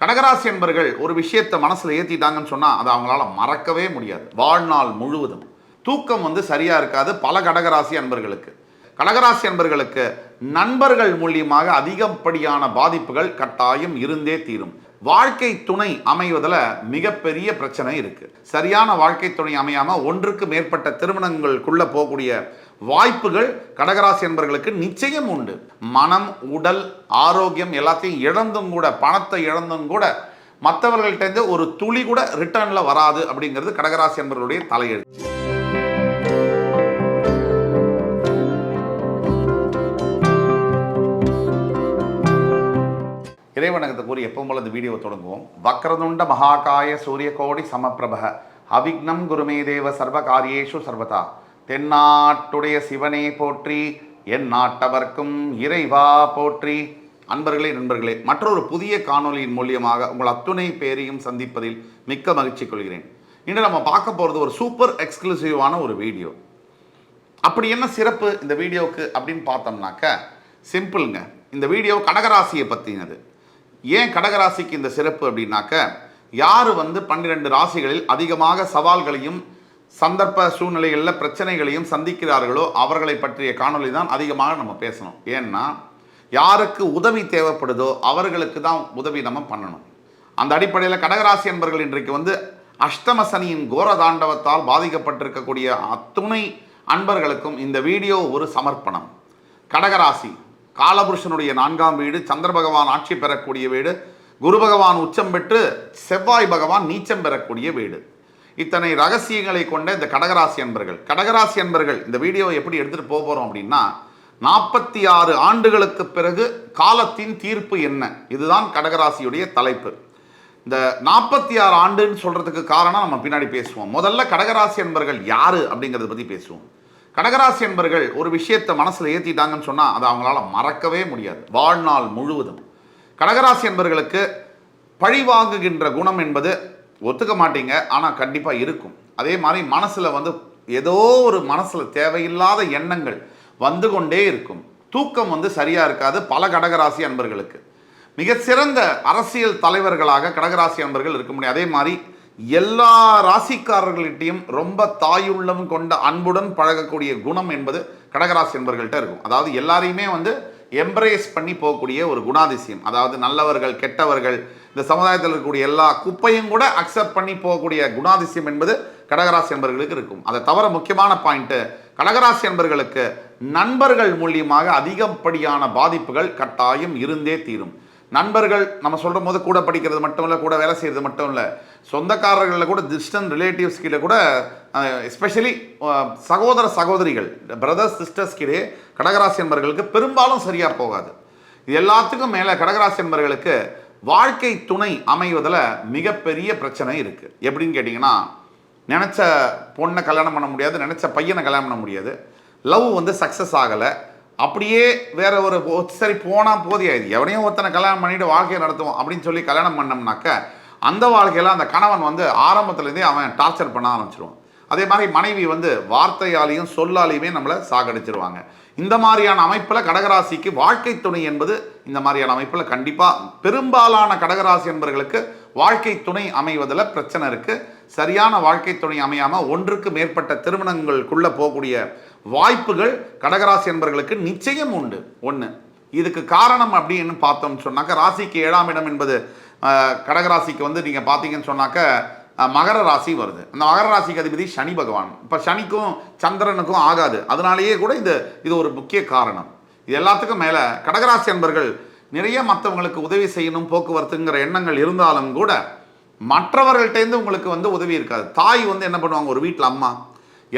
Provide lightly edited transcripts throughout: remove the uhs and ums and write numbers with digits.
கடகராசி என்பர்கள் ஒரு விஷயத்தை மனசில் ஏற்றிட்டாங்கன்னு சொன்னால் அதை அவங்களால மறக்கவே முடியாது. வாழ்நாள் முழுவதும் தூக்கம் சரியாக இருக்காது. பல கடகராசி அன்பர்களுக்கு நண்பர்கள் மூலியமாக அதிகப்படியான பாதிப்புகள் கட்டாயம் இருந்தே தீரும். வாழ்க்கை துணை அமைவதில் மிகப்பெரிய பிரச்சனை இருக்கு. சரியான வாழ்க்கை துணை அமையாம ஒன்றுக்கு மேற்பட்ட திருமணங்களுக்குள்ள போகக்கூடிய வாய்ப்புகள் கடகராசி என்பர்களுக்கு நிச்சயம் உண்டு. மனம், உடல் ஆரோக்கியம் எல்லாத்தையும் இழந்தும் கூட, பணத்தை இழந்தும் கூட மற்றவர்கள்ட்ட ஒரு துளி கூட ரிட்டர்ன்ல வராது அப்படிங்கிறது கடகராசி என்பவர்களுடைய தலையெழுத்து. இறைவணக்கத்தை கூறி எப்பவும் போல இந்த வீடியோவை தொடங்குவோம். வக்ரதுண்ட மகாகாய சூரியகோடி சமப்பிரப அவிக்னம் குருமே தேவ சர்வ காரியேஷு சர்வதா. தென்னாட்டுடைய சிவனே போற்றி, என் நாட்டவர்க்கும் இறைவா போற்றி. அன்பர்களே, நண்பர்களே, மற்றொரு புதிய காணொலியின் மூலியமாக உங்கள் அத்துணை பேரையும் சந்திப்பதில் மிக்க மகிழ்ச்சி கொள்கிறேன். இன்று நம்ம பார்க்க போகிறது ஒரு சூப்பர் எக்ஸ்க்ளூசிவான ஒரு வீடியோ. அப்படி என்ன சிறப்பு இந்த வீடியோவுக்கு அப்படின்னு பார்த்தோம்னாக்க சிம்பிளுங்க. இந்த வீடியோ கடகராசியை பற்றினது. ஏன் கடகராசிக்கு இந்த சிறப்பு அப்படின்னாக்க, யார் 12 ராசிகளில் அதிகமாக சவால்களையும் சந்தர்ப்ப சூழ்நிலைகளில் பிரச்சனைகளையும் சந்திக்கிறார்களோ அவர்களை பற்றிய காணொலி தான் அதிகமாக நம்ம பேசணும். ஏன்னா யாருக்கு உதவி தேவைப்படுதோ அவர்களுக்கு தான் உதவி நம்ம பண்ணணும். அந்த அடிப்படையில் கடகராசி என்பர்கள் இன்றைக்கு அஷ்டம சனியின் கோர தாண்டவத்தால் பாதிக்கப்பட்டிருக்கக்கூடிய அத்துணை அன்பர்களுக்கும் இந்த வீடியோ ஒரு சமர்ப்பணம். கடகராசி காலபுருஷனுடைய 4ஆம் வீடு, சந்திர பகவான் ஆட்சி பெறக்கூடிய வீடு, குரு பகவான் உச்சம் பெற்று செவ்வாய் பகவான் நீச்சம் பெறக்கூடிய வீடு. இத்தனை ரகசியங்களை கொண்ட இந்த கடகராசி அன்பர்கள் இந்த வீடியோவை எப்படி எடுத்துகிட்டு போகிறோம் அப்படின்னா, 46 ஆண்டுகளுக்கு பிறகு காலத்தின் தீர்ப்பு என்ன, இதுதான் கடகராசியுடைய தலைப்பு. இந்த 46 ஆண்டுன்னு சொல்கிறதுக்கு காரணம் நம்ம பின்னாடி பேசுவோம். முதல்ல கடகராசி அன்பர்கள் யார் அப்படிங்கிறத பற்றி பேசுவோம். கடகராசி அன்பர்கள் ஒரு விஷயத்தை மனசில் ஏற்றிட்டாங்கன்னு சொன்னால் அதை அவங்களால மறக்கவே முடியாது. வாழ்நாள் முழுவதும் கடகராசி அன்பர்களுக்கு பழி வாங்குகின்ற குணம் என்பது ஒத்துக்க மாட்டீங்க, ஆனால் கண்டிப்பாக இருக்கும். அதே மாதிரி மனசில் ஏதோ ஒரு மனசில் தேவையில்லாத எண்ணங்கள் வந்து கொண்டே இருக்கும். தூக்கம் சரியாக இருக்காது. பல கடகராசி அன்பர்களுக்கு மிக சிறந்த அரசியல் தலைவர்களாக கடகராசி அன்பர்கள் இருக்க முடியும். அதே மாதிரி எல்லா ராசிக்காரர்களிட்டையும் ரொம்ப தாயுள்ளம் கொண்ட அன்புடன் பழகக்கூடிய குணம் என்பது கடகராசி என்பர்கள்ட்ட இருக்கும். அதாவது எல்லாரையுமே எம்ப்ரேஸ் பண்ணி போகக்கூடிய ஒரு குணாதிசயம். அதாவது நல்லவர்கள், கெட்டவர்கள், இந்த சமுதாயத்தில் இருக்கக்கூடிய எல்லா குப்பையும் கூட அக்செப்ட் பண்ணி போகக்கூடிய குணாதிசயம் என்பது கடகராசி என்பர்களுக்கு இருக்கும். அதை தவிர முக்கியமான பாயிண்ட்டு, கடகராசி என்பர்களுக்கு நண்பர்கள் மூலியமாக அதிகப்படியான பாதிப்புகள் கட்டாயம் இருந்தே தீரும். நண்பர்கள் நம்ம சொல்கிற போது கூட படிக்கிறது மட்டும் இல்லை, கூட வேலை செய்கிறது மட்டும் இல்லை, சொந்தக்காரர்களில் கூட டிஸ்டன்ட் ரிலேட்டிவ்ஸ் கிட்ட கூட, எஸ்பெஷலி சகோதர சகோதரிகள், பிரதர்ஸ் சிஸ்டர்ஸ் கிட்டே கடகராசி என்பர்களுக்கு பெரும்பாலும் சரியாக போகாது. இது எல்லாத்துக்கும் மேலே கடகராசி என்பர்களுக்கு வாழ்க்கை துணை அமைவதில் மிகப்பெரிய பிரச்சனை இருக்குது. எப்படின்னு கேட்டிங்கன்னா, நினச்ச பொண்ணை கல்யாணம் பண்ண முடியாது, நினச்ச பையனை கல்யாணம் பண்ண முடியாது, லவ் சக்ஸஸ் ஆகலை, அப்படியே வேற ஒரு சரி போனால் போதியாது, எவனையும் ஒருத்தனை கல்யாணம் பண்ணிட்டு வாழ்க்கையை நடத்துவோம் அப்படின்னு சொல்லி கல்யாணம் பண்ணோம்னாக்க அந்த வாழ்க்கையில் அந்த கணவன் ஆரம்பத்துலேருந்தே அவன் டார்ச்சர் பண்ண ஆரம்பிச்சிருவான். அதே மாதிரி மனைவி வார்த்தையாலையும் சொல்லாலையுமே நம்மளை சாகடிச்சிருவாங்க. இந்த மாதிரியான அமைப்பில் கடகராசிக்கு வாழ்க்கை துணை என்பது இந்த மாதிரியான அமைப்பில் கண்டிப்பாக பெரும்பாலான கடகராசி என்பவர்களுக்கு வாழ்க்கை துணை அமைவதில் பிரச்சனை இருக்குது. சரியான வாழ்க்கை துணை அமையாமல் ஒன்றுக்கு மேற்பட்ட திருமணங்களுக்குள்ளே போகக்கூடிய வாய்ப்புகள் கடகராசி என்பவர்களுக்கு நிச்சயம் உண்டு. ஒன்று, இதுக்கு காரணம் அப்படின்னு பார்த்தோம்னு சொன்னாக்க, ராசிக்கு 7ஆம் இடம் என்பது கடகராசிக்கு நீங்கள் பார்த்தீங்கன்னு சொன்னாக்க மகர ராசி வருது. அந்த மகர ராசிக்கு அதிபதி சனி பகவான். இப்போ சனிக்கும் சந்திரனுக்கும் ஆகாது. அதனாலேயே கூட இது ஒரு முக்கிய காரணம். இது எல்லாத்துக்கும் மேலே கடகராசி என்பர்கள் நிறைய மற்றவங்களுக்கு உதவி செய்யணும், போக்குவரத்துங்கிற எண்ணங்கள் இருந்தாலும் கூட மற்றவர்கள்ட்டேருந்து உங்களுக்கு உதவி இருக்காது. தாய் என்ன பண்ணுவாங்க, ஒரு வீட்டில் அம்மா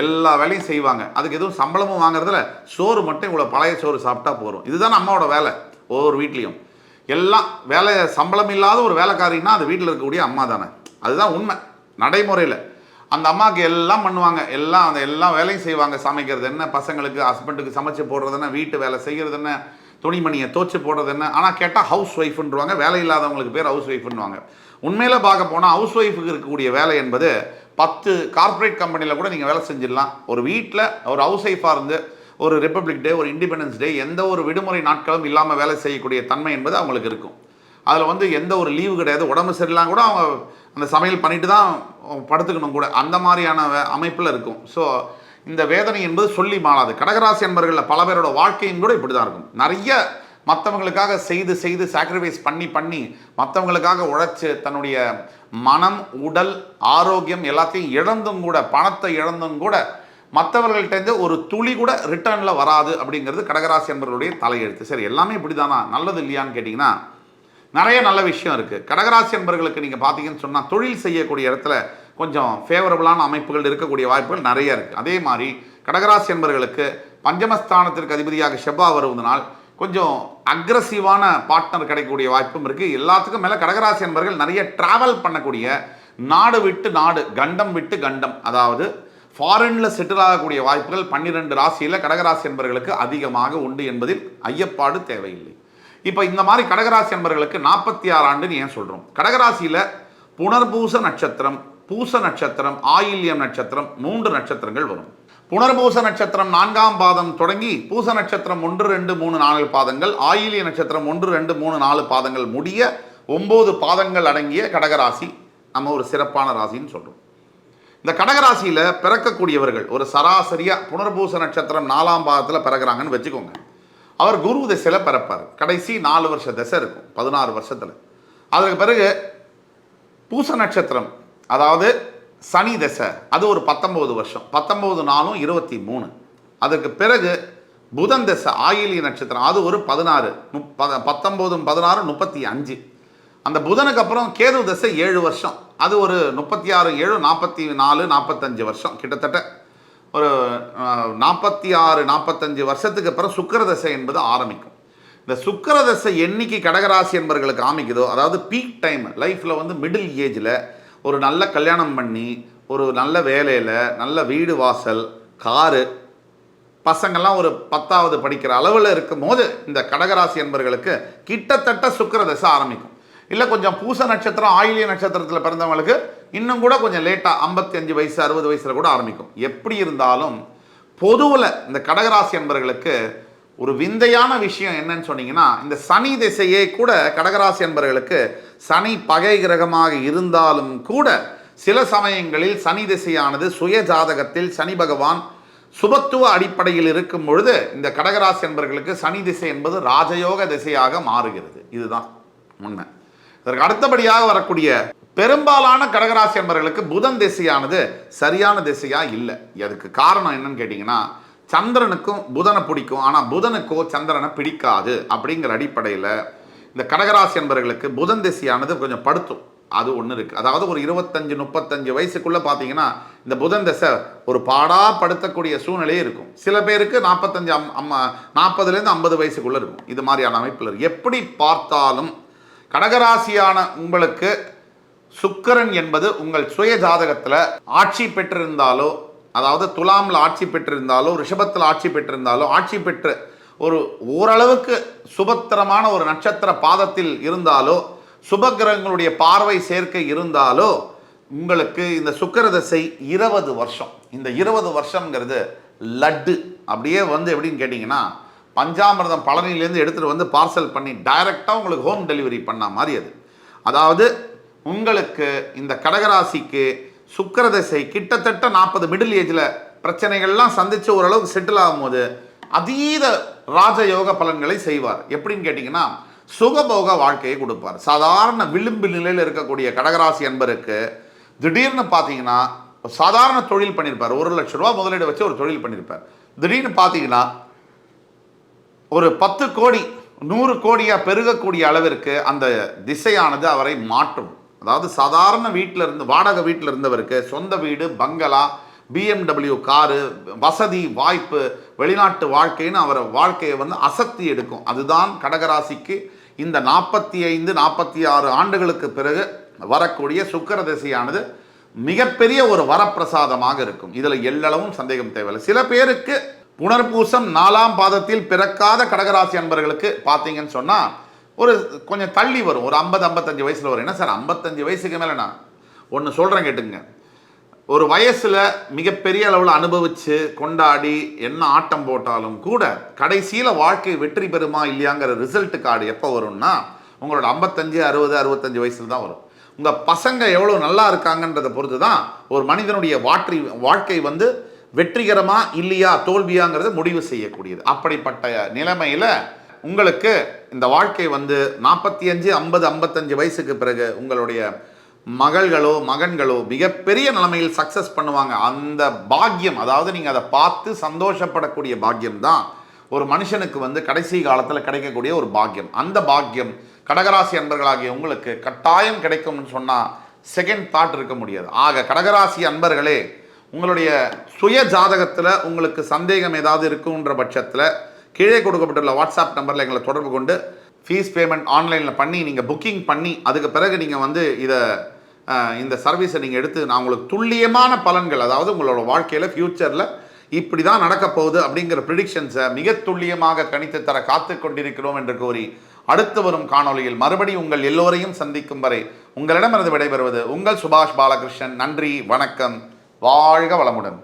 எல்லா வேலையும் செய்வாங்க, அதுக்கு எதுவும் சம்பளமும் வாங்குறதில்ல, சோறு மட்டும் இவ்வளோ பழைய சோறு சாப்பிட்டா போகிறோம். இதுதான் அம்மாவோட வேலை. ஒவ்வொரு வீட்லேயும் எல்லாம் வேலை, சம்பளம் இல்லாத ஒரு வேலைக்காரின்னா அது வீட்டில் இருக்கக்கூடிய அம்மா தானே. அதுதான் உண்மை. நடைமுறையில் அந்த அம்மாவுக்கு எல்லாம் பண்ணுவாங்க, எல்லா வேலையும் செய்வாங்க. சமைக்கிறது என்ன, பசங்களுக்கு ஹஸ்பண்டுக்கு சமைச்சு போடுறது என்ன, வீட்டு வேலை செய்கிறது என்ன, துணிமணியை தோச்சு போடுறது என்ன. ஆனால் கேட்டால் ஹவுஸ் ஒய்ஃப்ன்றுவாங்க, வேலை இல்லாதவங்களுக்கு பேர் ஹவுஸ் ஒய்ஃப்ன்னுவாங்க. உண்மையில் பார்க்க போனால் ஹவுஸ் ஒய்ஃபுக்கு இருக்கக்கூடிய வேலை என்பது 10 கார்ப்பரேட் கம்பெனியில் கூட நீங்கள் வேலை செஞ்சிடலாம். ஒரு வீட்டில் ஒரு ஹவுஸ் ஒய்ஃபாக ஒரு ரிப்பப்ளிக் டே, ஒரு இண்டிபெண்டன்ஸ் டே, எந்த ஒரு விடுமுறை நாட்களும் இல்லாமல் வேலை செய்யக்கூடிய தன்மை என்பது அவங்களுக்கு இருக்கும். அதில் வந்து எந்த ஒரு லீவு கிடையாது. உடம்பு சரியில்லாம் கூட அவங்க அந்த சமையல் பண்ணிட்டு தான் படுத்துக்கணும் கூட, அந்த மாதிரியான அமைப்பில் இருக்கும். ஸோ இந்த வேதனை என்பது சொல்லி மாளாது. கடகராசி என்பர்களில் பல பேரோட வாழ்க்கையும் கூட இப்படி தான் இருக்கும். நிறைய மற்றவங்களுக்காக செய்து செய்து சாக்ரிஃபைஸ் பண்ணி பண்ணி மற்றவங்களுக்காக உழைச்சி தன்னுடைய மனம், உடல், ஆரோக்கியம் எல்லாத்தையும் இழந்தும் கூட, பணத்தை இழந்தும் கூட மற்றவர்கள்ட்டேருந்து ஒரு துளி கூட ரிட்டர்னில் வராது அப்படிங்கிறது கடகராசி என்பவர்களுடைய தலையெழுத்து. சரி, எல்லாமே இப்படி தானா, நல்லது இல்லையான்னு கேட்டிங்கன்னா நிறைய நல்ல விஷயம் இருக்குது. கடகராசி என்பவர்களுக்கு நீங்கள் பார்த்தீங்கன்னு சொன்னால் தொழில் செய்யக்கூடிய இடத்துல கொஞ்சம் ஃபேவரபுளான அமைப்புகள் இருக்கக்கூடிய வாய்ப்புகள் நிறைய இருக்குது. அதே மாதிரி கடகராசி என்பவர்களுக்கு பஞ்சமஸ்தானத்திற்கு அதிபதியாக செவ்வாய் வருவதனால் கொஞ்சம் அக்ரஸிவான பார்ட்னர் கிடைக்கக்கூடிய வாய்ப்பும் இருக்குது. எல்லாத்துக்கும் மேலே கடகராசி என்பவர்கள் நிறைய ட்ராவல் பண்ணக்கூடிய, நாடு விட்டு நாடு, கண்டம் விட்டு கண்டம், அதாவது ஃபாரினில் செட்டில் ஆகக்கூடிய வாய்ப்புகள் 12 ராசியில் கடகராசி என்பவர்களுக்கு அதிகமாக உண்டு என்பதில் ஐயப்பாடு தேவையில்லை. இப்போ இந்த மாதிரி கடகராசி என்பவர்களுக்கு 46 ஆண்டுன்னு ஏன் சொல்கிறோம்? கடகராசியில் புனர்பூச நட்சத்திரம், பூச நட்சத்திரம், ஆயில்யம் நட்சத்திரம் 3 நட்சத்திரங்கள் வரும். புனர்பூச நட்சத்திரம் 4ஆம் பாதம் தொடங்கி பூச நட்சத்திரம் 1, 2, 3, 4 பாதங்கள், ஆயில்ய நட்சத்திரம் 1, 2, 3, 4 பாதங்கள் முடிய 9 பாதங்கள் அடங்கிய கடகராசி நம்ம ஒரு சிறப்பான ராசின்னு சொல்கிறோம். இந்த கடகராசியில் பிறக்கக்கூடியவர்கள் ஒரு சராசரியாக புனர்பூச நட்சத்திரம் 4ஆம் பாதத்தில் பிறகுறாங்கன்னு வச்சுக்கோங்க. அவர் குரு திசையில் பிறப்பார். கடைசி 4 வருஷ திசை இருக்கும் 16 வருஷத்தில். அதற்கு பிறகு பூச நட்சத்திரம், அதாவது சனி திசை, அது ஒரு 19 வருஷம், 19 நாளும் 23. அதற்கு பிறகு புதன் திசை, ஆயில்ய நட்சத்திரம், அது ஒரு 16, 19, 16, 35. அந்த புதனுக்கு அப்புறம் கேது திசை 7 வருஷம், அது ஒரு 36, 7, 44, 45 வருஷம். கிட்டத்தட்ட ஒரு 46, 45 வருஷத்துக்கு அப்புறம் சுக்கிர தசை என்பது ஆரம்பிக்கும். இந்த சுக்கிர தசை என்னைக்கு கடகராசி என்பவர்களுக்கு ஆரம்பிக்குதோ, அதாவது பீக் டைம் லைஃப்பில் வந்து மிடில் ஏஜில் ஒரு நல்ல கல்யாணம் பண்ணி, ஒரு நல்ல வேலையில், நல்ல வீடு வாசல், காரு, பசங்கள்லாம் ஒரு 10வது படிக்கிற அளவில் இருக்கும் போது இந்த கடகராசி என்பவர்களுக்கு கிட்டத்தட்ட சுக்கிர தசை ஆரம்பிக்கும். இல்லை கொஞ்சம் பூச நட்சத்திரம், ஆயில்ய நட்சத்திரத்தில் பிறந்தவங்களுக்கு இன்னும் கூட கொஞ்சம் லேட்டாக 55 வயசு 60 வயசில் கூட ஆரம்பிக்கும். எப்படி இருந்தாலும் பொதுவில் இந்த கடகராசி என்பவர்களுக்கு ஒரு விந்தையான விஷயம் என்னன்னு சொன்னீங்கன்னா, இந்த சனி திசையே கூட கடகராசி என்பவர்களுக்கு சனி பகை கிரகமாக இருந்தாலும் கூட சில சமயங்களில் சனி திசையானது சுய ஜாதகத்தில் சனி பகவான் சுபத்துவ அடிப்படையில் இருக்கும் பொழுது இந்த கடகராசி என்பவர்களுக்கு சனி திசை என்பது ராஜயோக திசையாக மாறுகிறது. இதுதான் உண்மை. இதற்கு அடுத்தபடியாக வரக்கூடிய பெரும்பாலான கடகராசி என்பவர்களுக்கு புதன் திசையானது சரியான திசையா இல்லை. அதுக்கு காரணம் என்னன்னு கேட்டிங்கன்னா, சந்திரனுக்கும் புதனை பிடிக்கும், ஆனால் புதனுக்கோ சந்திரனை பிடிக்காது. அப்படிங்கிற அடிப்படையில் இந்த கடகராசி என்பவர்களுக்கு புதன் திசையானது கொஞ்சம் படுத்தும். அது ஒன்று இருக்குது. அதாவது ஒரு 25, 35 வயசுக்குள்ளே பார்த்தீங்கன்னா இந்த புதன் திசை ஒரு பாடாப்படுத்தக்கூடிய சூழ்நிலையே இருக்கும். சில பேருக்கு 40லேருந்து 50 வயசுக்குள்ளே இருக்கும். இது மாதிரியான அமைப்பில் இருக்குது. எப்படி பார்த்தாலும் கடகராசியான உங்களுக்கு சுக்கிரன் என்பது உங்கள் சுய ஜாதகத்தில் ஆட்சி பெற்றிருந்தாலோ, அதாவது துலாமில் ஆட்சி பெற்றிருந்தாலோ, ரிஷபத்தில் ஆட்சி பெற்றிருந்தாலோ, ஆட்சி பெற்று ஒரு ஓரளவுக்கு சுபத்திரமான ஒரு நட்சத்திர பாதத்தில் இருந்தாலோ, சுபகிரகங்களுடைய பார்வை சேர்க்கை இருந்தாலோ உங்களுக்கு இந்த சுக்கிர தசை 20 வருஷம். இந்த 20 வருஷங்கிறது லட்டு அப்படியே வந்து எப்படின்னு கேட்டிங்கன்னா, பஞ்சாமிர்தம் பழனியிலேருந்து எடுத்துகிட்டு வந்து பார்சல் பண்ணி டைரெக்டாக உங்களுக்கு ஹோம் டெலிவரி பண்ண மாதிரி அது. அதாவது உங்களுக்கு இந்த கடகராசிக்கு சுக்கிர தசை கிட்டத்தட்ட 40 மிடில் ஏஜில் பிரச்சனைகள்லாம் சந்தித்து ஓரளவுக்கு செட்டில் ஆகும்போது அதீத ராஜயோக பலன்களை செய்வார். எப்படின்னு கேட்டிங்கன்னா, சுகபோக வாழ்க்கையை கொடுப்பார். சாதாரண விளிம்பு நிலையில் இருக்கக்கூடிய கடகராசி என்பருக்கு திடீர்னு பார்த்தீங்கன்னா சாதாரண தொழில் பண்ணியிருப்பார். 1 லட்ச ரூபா முதலீடு வச்சு ஒரு தொழில் பண்ணியிருப்பார். திடீர்னு பார்த்தீங்கன்னா ஒரு 10 கோடி 100 கோடியாக பெருகக்கூடிய அளவிற்கு அந்த திசையானது அவரை மாற்றும். அதாவது சாதாரண வீட்டில் இருந்து வாடகை வீட்டில் இருந்தவருக்கு சொந்த வீடு, பங்களா, BMW காரு, வசதி வாய்ப்பு, வெளிநாட்டு வாழ்க்கைன்னு அவர் வாழ்க்கையை வந்து அசத்தி எடுக்கும். அதுதான் கடகராசிக்கு இந்த 45, 46 ஆண்டுகளுக்கு பிறகு வரக்கூடிய சுக்கிர திசையானது மிகப்பெரிய ஒரு வரப்பிரசாதமாக இருக்கும். இதில் எல்லளவும் சந்தேகம் தேவையில்லை. சில பேருக்கு புனர்பூசம் 4ஆம் பாதத்தில் பிறக்காத கடகராசி அன்பர்களுக்கு பார்த்தீங்கன்னு சொன்னால் ஒரு கொஞ்சம் தள்ளி வரும். ஒரு 50, 55 வயசில் வரும். என்ன சார் 55 வயசுக்கு மேலே நான் ஒன்று சொல்கிறேன் கேட்டுங்க. ஒரு வயசில் மிகப்பெரிய அளவில் அனுபவித்து கொண்டாடி என்ன ஆட்டம் போட்டாலும் கூட கடைசியில் வாழ்க்கை வெற்றி பெறுமா இல்லையாங்கிற ரிசல்ட் கார்டு எப்போ வரும்னா உங்களோட 55, 60, 65 வயசில் தான் வரும். உங்கள் பசங்க எவ்வளோ நல்லா இருக்காங்கன்றதை பொறுத்து தான் ஒரு மனிதனுடைய வாழ்க்கை வந்து வெற்றிகரமா இல்லையா தோல்வியாங்கிறத முடிவு செய்யக்கூடியது. அப்படிப்பட்ட நிலைமையில் உங்களுக்கு இந்த வாழ்க்கை வந்து 45, 50, 55 வயசுக்கு பிறகு உங்களுடைய மகள்களோ மகன்களோ மிகப்பெரிய நிலைமையில் சக்ஸஸ் பண்ணுவாங்க. அந்த பாக்கியம், அதாவது நீங்கள் அதை பார்த்து சந்தோஷப்படக்கூடிய பாக்கியம் தான் ஒரு மனுஷனுக்கு வந்து கடைசி காலத்தில் கிடைக்கக்கூடிய ஒரு பாக்கியம். அந்த பாக்கியம் கடகராசி அன்பர்களாகிய உங்களுக்கு கட்டாயம் கிடைக்கும்னு சொன்னால் செகண்ட் தாட் இருக்க முடியாது. ஆக கடகராசி அன்பர்களே, உங்களுடைய சுய ஜாதகத்தில் உங்களுக்கு சந்தேகம் ஏதாவது இருக்குன்ற பட்சத்தில் கீழே கொடுக்கப்பட்டுள்ள வாட்ஸ்அப் நம்பரில் எங்களை தொடர்பு கொண்டு ஃபீஸ் பேமெண்ட் ஆன்லைனில் பண்ணி நீங்கள் புக்கிங் பண்ணி அதுக்கு பிறகு நீங்கள் வந்து இந்த சர்வீஸை நீங்கள் எடுத்து நான் உங்களுக்கு துல்லியமான பலன்கள், அதாவது உங்களோட வாழ்க்கையில் ஃப்யூச்சரில் இப்படி தான் நடக்க போகுது அப்படிங்கிற ப்ரிடிக்ஷன்ஸை மிக துல்லியமாக கணித்து தர காத்து கொண்டிருக்கிறோம் என்று கூறி அடுத்து வரும் காணொலியில் மறுபடியும் உங்கள் எல்லோரையும் சந்திக்கும் வரை உங்களிடமிருந்து விடைபெறுவது உங்கள் சுபாஷ் பாலகிருஷ்ணன். நன்றி, வணக்கம், வாழ்க வளமுடன்.